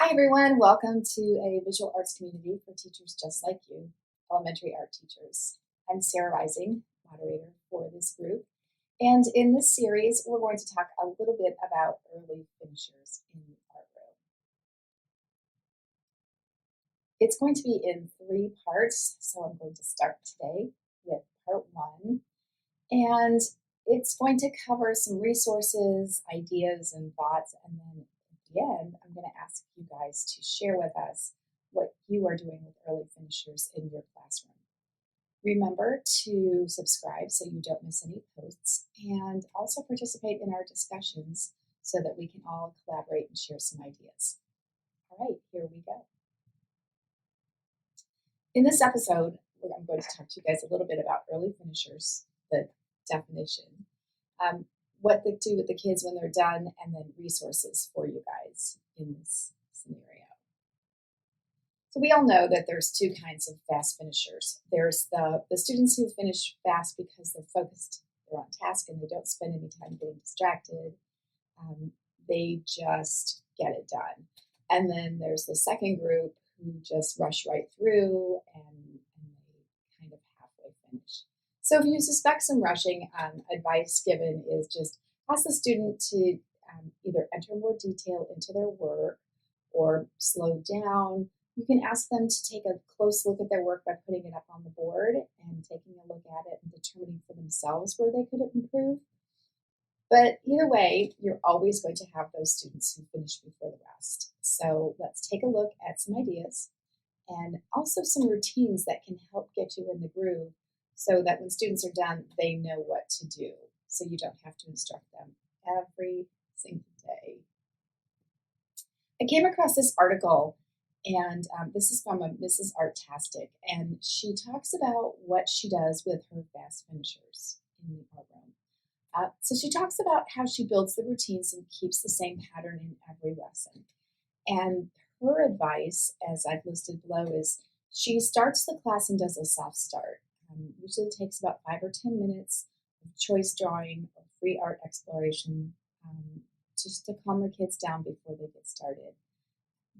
Hi everyone, welcome to a visual arts community for teachers just like you, elementary art teachers. I'm Sarah Rising, moderator for this group, and in this series we're going to talk a little bit about early finishers in the art room. It's going to be in 3 parts, so I'm going to start today with part 1, and it's going to cover some resources, ideas, and thoughts, and then at the end, I'm going to ask you guys to share with us what you are doing with early finishers in your classroom. Remember to subscribe so you don't miss any posts, and also participate in our discussions so that we can all collaborate and share some ideas. All right, here we go. In this episode, I'm going to talk to you guys a little bit about early finishers, the definition, um, what they do with the kids when they're done, and then resources for you guys in this scenario. So we all know that there's 2 kinds of fast finishers. There's the students who finish fast because they're focused, they're on task, and they don't spend any time getting distracted. They just get it done. And then there's the second group who just rush right through and they kind of halfway finish. So if you suspect some rushing, advice given is just ask the student to either enter more detail into their work or slow down. You can ask them to take a close look at their work by putting it up on the board and taking a look at it and determining for themselves where they could improve. But either way, you're always going to have those students who finish before the rest. So let's take a look at some ideas and also some routines that can help get you in the groove so that when students are done, they know what to do. So you don't have to instruct them every single day. I came across this article, and this is from a Mrs. Artastic, and she talks about what she does with her fast finishers in the art room. So she talks about how she builds the routines and keeps the same pattern in every lesson. And her advice, as I've listed below, is she starts the class and does a soft start. Usually takes about 5 or 10 minutes of choice drawing or free art exploration, just to calm the kids down before they get started.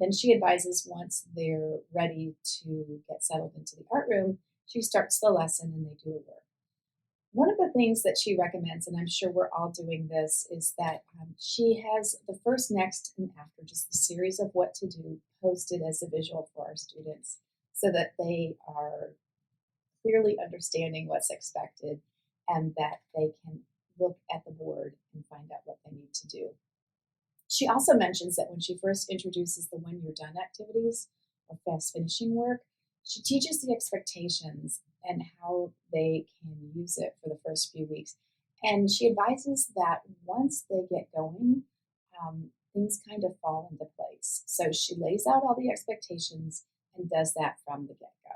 Then she advises once they're ready to get settled into the art room, she starts the lesson and they do the work. One of the things that she recommends, and I'm sure we're all doing this, is that she has the first, next, and after, just a series of what to do posted as a visual for our students so that they are clearly understanding what's expected and that they can look at the board and find out what they need to do. She also mentions that when she first introduces the when you're done activities or fast finishing work, she teaches the expectations and how they can use it for the first few weeks. And she advises that once they get going, things kind of fall into place. So she lays out all the expectations and does that from the get go.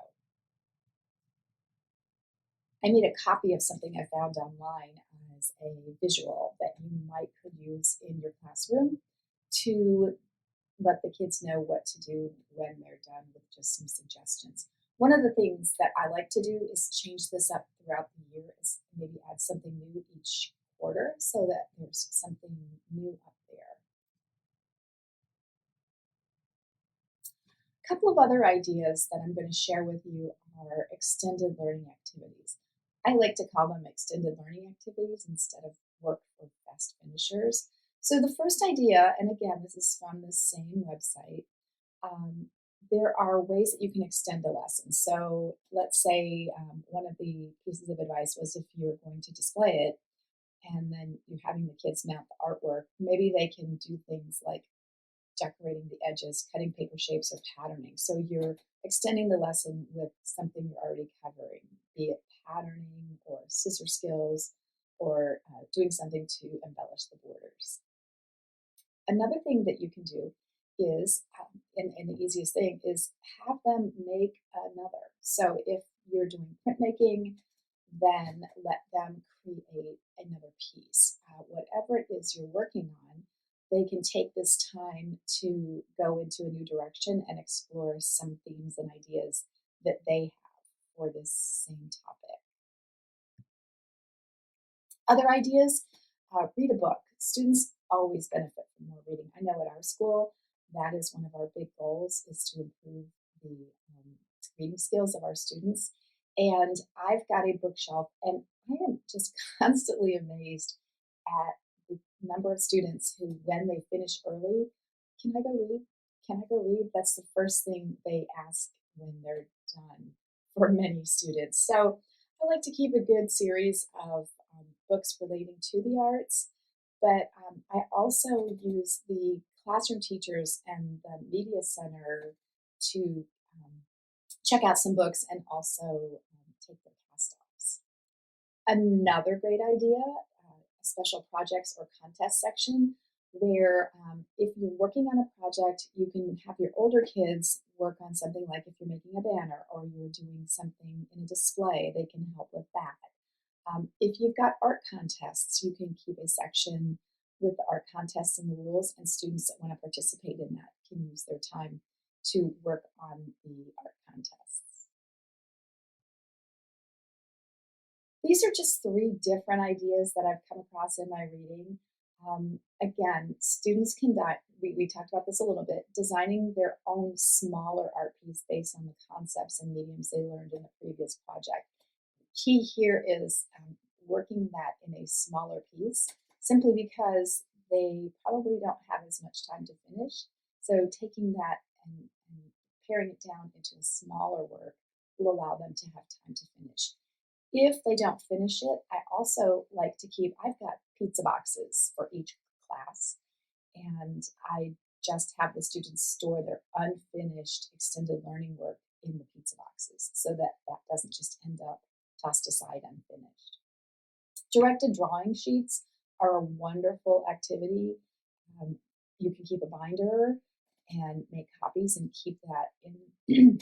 I made a copy of something I found online as a visual that you might could use in your classroom to let the kids know what to do when they're done with just some suggestions. One of the things that I like to do is change this up throughout the year, is maybe add something new each quarter so that there's something new up there. A couple of other ideas that I'm going to share with you are extended learning activities. I like to call them extended learning activities instead of work for fast finishers. So the first idea, and again, this is from the same website, there are ways that you can extend a lesson. So let's say one of the pieces of advice was if you're going to display it and then you're having the kids mount the artwork, maybe they can do things like decorating the edges, cutting paper shapes, or patterning. So you're extending the lesson with something you're already covering, be it patterning or scissor skills or doing something to embellish the borders. Another thing that you can do is, and the easiest thing is have them make another. So if you're doing printmaking, then let them create another piece. Whatever it is you're working on, they can take this time to go into a new direction and explore some themes and ideas that they have for this same topic. Other ideas, read a book. Students always benefit from more reading. I know at our school, that is one of our big goals, is to improve the reading skills of our students. And I've got a bookshelf, and I am just constantly amazed at the number of students who, when they finish early, can I go read? Can I go read? That's the first thing they ask when they're done for many students. So I like to keep a good series of books relating to the arts, but I also use the classroom teachers and the media center to check out some books and also take their cast offs. Another great idea, special projects or contest section, where if you're working on a project, you can have your older kids work on something, like if you're making a banner or you're doing something in a display, they can help with that. If you've got art contests, you can keep a section with the art contests and the rules, and students that want to participate in that can use their time to work on the art contests. These are just three different ideas that I've come across in my reading. Again, students can, we talked about this a little bit, designing their own smaller art piece based on the concepts and mediums they learned in the previous project. Key here is working that in a smaller piece, simply because they probably don't have as much time to finish. So taking that and paring it down into a smaller work will allow them to have time to finish. If they don't finish it, I also like to keep, I've got pizza boxes for each class, and I just have the students store their unfinished extended learning work in the pizza boxes so that that doesn't just end up tossed aside unfinished. Directed drawing sheets are a wonderful activity. You can keep a binder and make copies and keep that in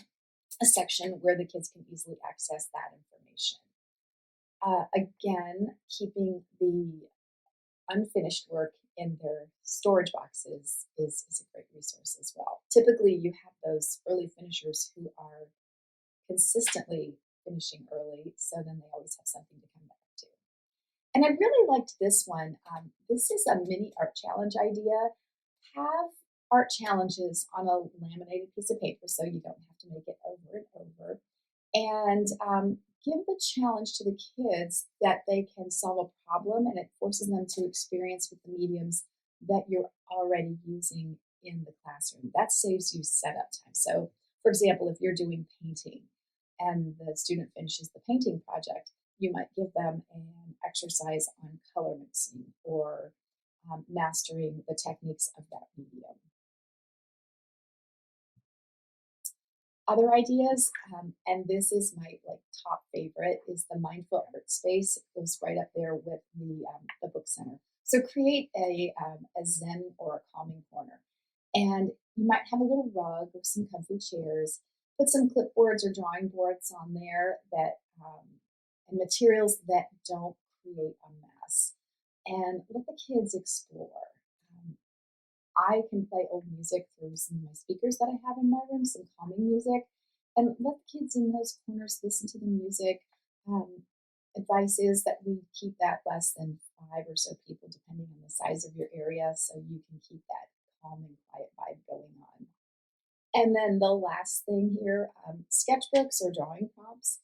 a section where the kids can easily access that information. Again, keeping the unfinished work in their storage boxes is a great resource as well. Typically, you have those early finishers who are consistently finishing early, so then they always have something to come back to. And I really liked this one. This is a mini art challenge idea. Have art challenges on a laminated piece of paper so you don't have to make it over and over. And give the challenge to the kids that they can solve a problem, and it forces them to experience with the mediums that you're already using in the classroom. That saves you setup time. So, for example, if you're doing painting and the student finishes the painting project, you might give them an exercise on color mixing or mastering the techniques of that medium. Other ideas, and this is my top favorite, is the mindful art space. It goes right up there with the book center. So create a zen or a calming corner, and you might have a little rug or some comfy chairs. Put some clipboards or drawing boards on there that and materials that don't create a mess, and let the kids explore. I can play old music through some of my speakers that I have in my room, some calming music, and let the kids in those corners listen to the music. Advice is that we keep that less than 5 or so people, depending on the size of your area, so you can keep that calm and quiet vibe going on. And then the last thing here, sketchbooks or drawing prompts.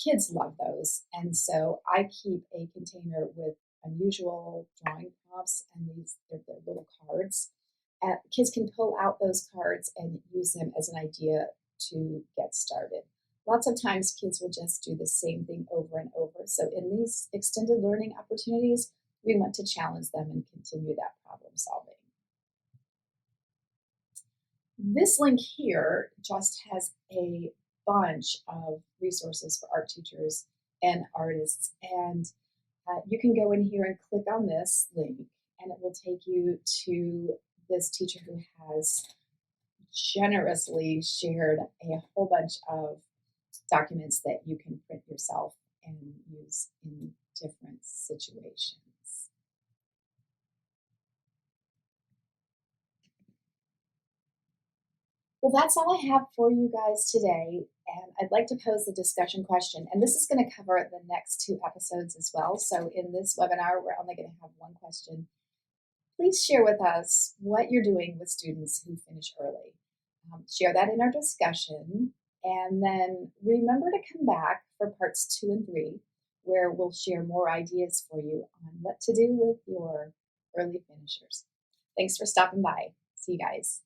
Kids love those, and so I keep a container with unusual drawing prompts, and they're little cards. Kids can pull out those cards and use them as an idea to get started. Lots of times, kids will just do the same thing over and over. So, in these extended learning opportunities, we want to challenge them and continue that problem solving. This link here just has a bunch of resources for art teachers and artists. And you can go in here and click on this link, and it will take you to this teacher who has generously shared a whole bunch of documents that you can print yourself and use in different situations. Well, that's all I have for you guys today. And I'd like to pose the discussion question. And this is going to cover the next 2 episodes as well. So in this webinar, we're only going to have one question. please share with us what you're doing with students who finish early. Share that in our discussion, and then remember to come back for parts 2 and 3, where we'll share more ideas for you on what to do with your early finishers. Thanks for stopping by. See you guys.